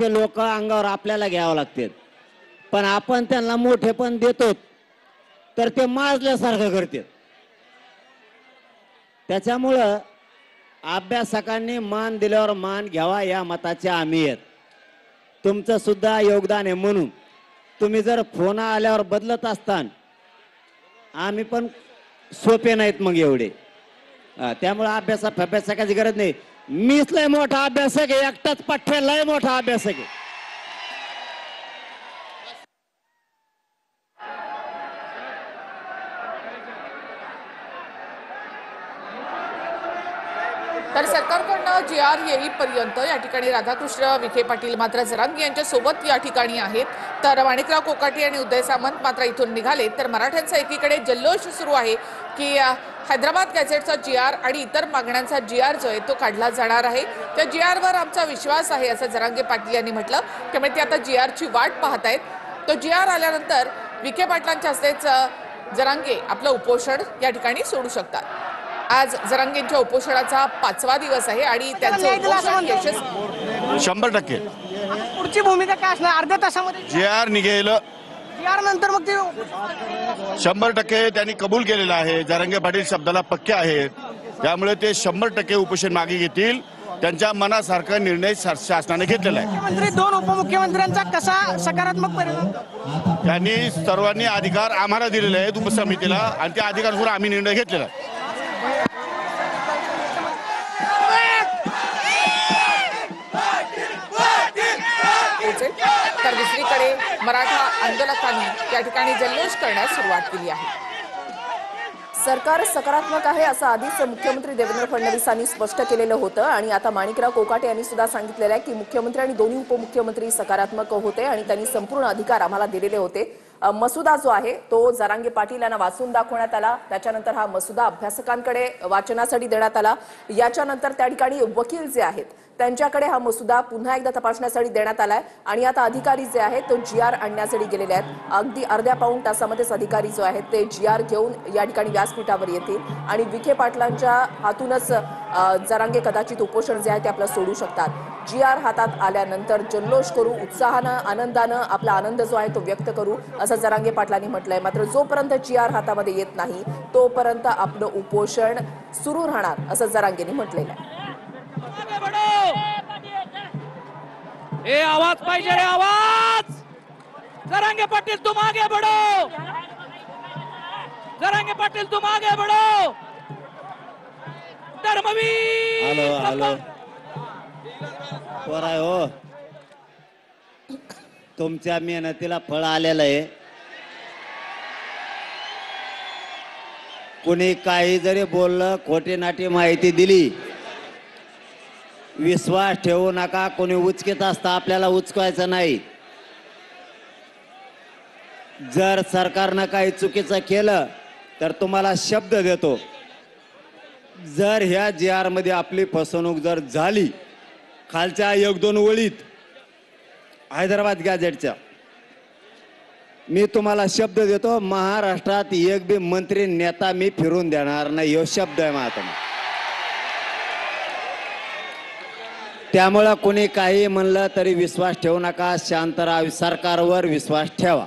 ते लोक अंगावर आपल्याला घ्यावं लागते, पण आपण त्यांना मोठेपण देतो तर ते माजल्यासारखं करतात. त्याच्यामुळं अभ्यासकांनी मान दिल्यावर मान घ्यावा या मताचे आम्ही आहेत. तुमचं सुद्धा योगदान आहे. म्हणून तुम्ही जर फोन आल्यावर बदलत असतान, आम्ही पण सोपे नाहीत मग एवढे. त्यामुळे अभ्यासाची गरज नाही. मीच लय मोठा अभ्यासक आहे, एकटाच पठ्ठ्या लय मोठा अभ्यासक आहे. तर सरकारकडनं GR येईपर्यंत या ठिकाणी राधाकृष्ण विखे पाटील मात्र जरांगे यांच्या सोबत या ठिकाणी आहेत. तर माणिकराव कोकाटे आणि उदय सामंत मात्र इथून निघाले. तर मराठ्यांचा एकीकडे जल्लोष सुरू आहे की हैदराबाद गॅझेटचा GR आणि इतर मागण्यांचा GR जो आहे तो काढला जाणार आहे. त्या GR वर आमचा विश्वास आहे असं जरांगे पाटील यांनी म्हटलं. त्यामुळे ते आता GR ची वाट पाहतायत. तो GR आल्यानंतर विखे पाटलांच्या हस्तेच जरांगे आपलं उपोषण या ठिकाणी सोडू शकतात. आज जरांगेंच्या उपोषणाचा 5वा दिवस आहे आणि त्यांचं उपोषण यशस्वी 100%. पुढची भूमिका काय असणार? अर्ध्या तासामध्ये GR निघेल. GR नंतर मग ते 100% त्यांनी कबूल केलेलं आहे. जरांगे पाटील शब्दाला पक्के आहेत, त्यामुळे ते 100% उपोषण मागे घेतील. त्यांच्या मनासारखा निर्णय शासनाने घेतलेला आहे. मुख्यमंत्री 2 उपमुख्यमंत्र्यांचा कसा सकारात्मक परिणाम? त्यांनी सर्वांनी अधिकार आम्हाला दिलेले आहेत उपसमितीला, आणि त्या अधिकारानुसार आम्ही निर्णय घेतलेला आहे. तर दुसरीकडे मराठा आंदोलकांनी या ठिकाणी जल्लोष करण्यास सुरुवात केली आहे. सरकार सकारात्मक आहे असं आधीच मुख्यमंत्री देवेंद्र फडणवीसांनी स्पष्ट केलेलं होतं आणि आता माणिकराव कोकाटे यांनी सुद्धा सांगितलेलं आहे की मुख्यमंत्री आणि दोन्ही उपमुख्यमंत्री सकारात्मक होते आणि त्यांनी संपूर्ण अधिकार आम्हाला दिलेले होते. मसुदा जो आहे तो जरांगे पाटील यांना वाचून दाखवण्यात आला. त्याच्यानंतर हा मसुदा अभ्यासकांकडे वाचनासाठी देण्यात आला. याच्यानंतर त्या ठिकाणी वकील जे आहेत त्यांच्याकडे हा मसुदा पुन्हा एकदा तपासण्यासाठी देण्यात आलाय आणि आता अधिकारी जे आहेत तो GR आणण्यासाठी गेलेले आहेत. अगदी अर्ध्या पाऊण तासामध्येच अधिकारी जो आहेत ते GR घेऊन या ठिकाणी व्यासपीठावर येतील आणि विखे पाटलांच्या हातूनच जरांगे कदाचित उपोषण जे आहे ते आपलं सोडू शकतात. GR हातात आल्यानंतर जल्लोष करू, उत्साहानं आनंदानं आपला आनंद जो आहे तो व्यक्त करू असं जरांगे पाटलांनी म्हटलंय. मात्र जोपर्यंत GR हातामध्ये येत नाही तोपर्यंत आपलं उपोषण सुरू राहणार असं जरांगेंनी म्हटलेलं आहे. ए आवाज पाहिजे रे, आवाज. जरांगे पाटील तुम आगे बढ़ो, जरांगे पाटील तुम आगे बढ़ो. धर्मवीर हॅलो पोराय हो, तुमच्या मेहनतीला फळ आलेलं आहे. कुणी काही जरी बोललं, खोटी नाटी माहिती दिली, विश्वास ठेवू नका. कोणी उचकीत असता आपल्याला उचकायचं नाही. जर सरकारनं काही चुकीचं केलं तर तुम्हाला शब्द देतो, जर ह्या GR मध्ये आपली फसवणूक जर झाली, खालच्या 1-2 ओळीत हैदराबाद गॅझेटच्या, मी तुम्हाला शब्द देतो, महाराष्ट्रात एक बी मंत्री नेता मी फिरून देणार नाही. हा शब्द आहे माझा. त्यामुळे कोणी काही म्हणलं तरी विश्वास ठेवू नका. शांत राहा, सरकारवर विश्वास ठेवा.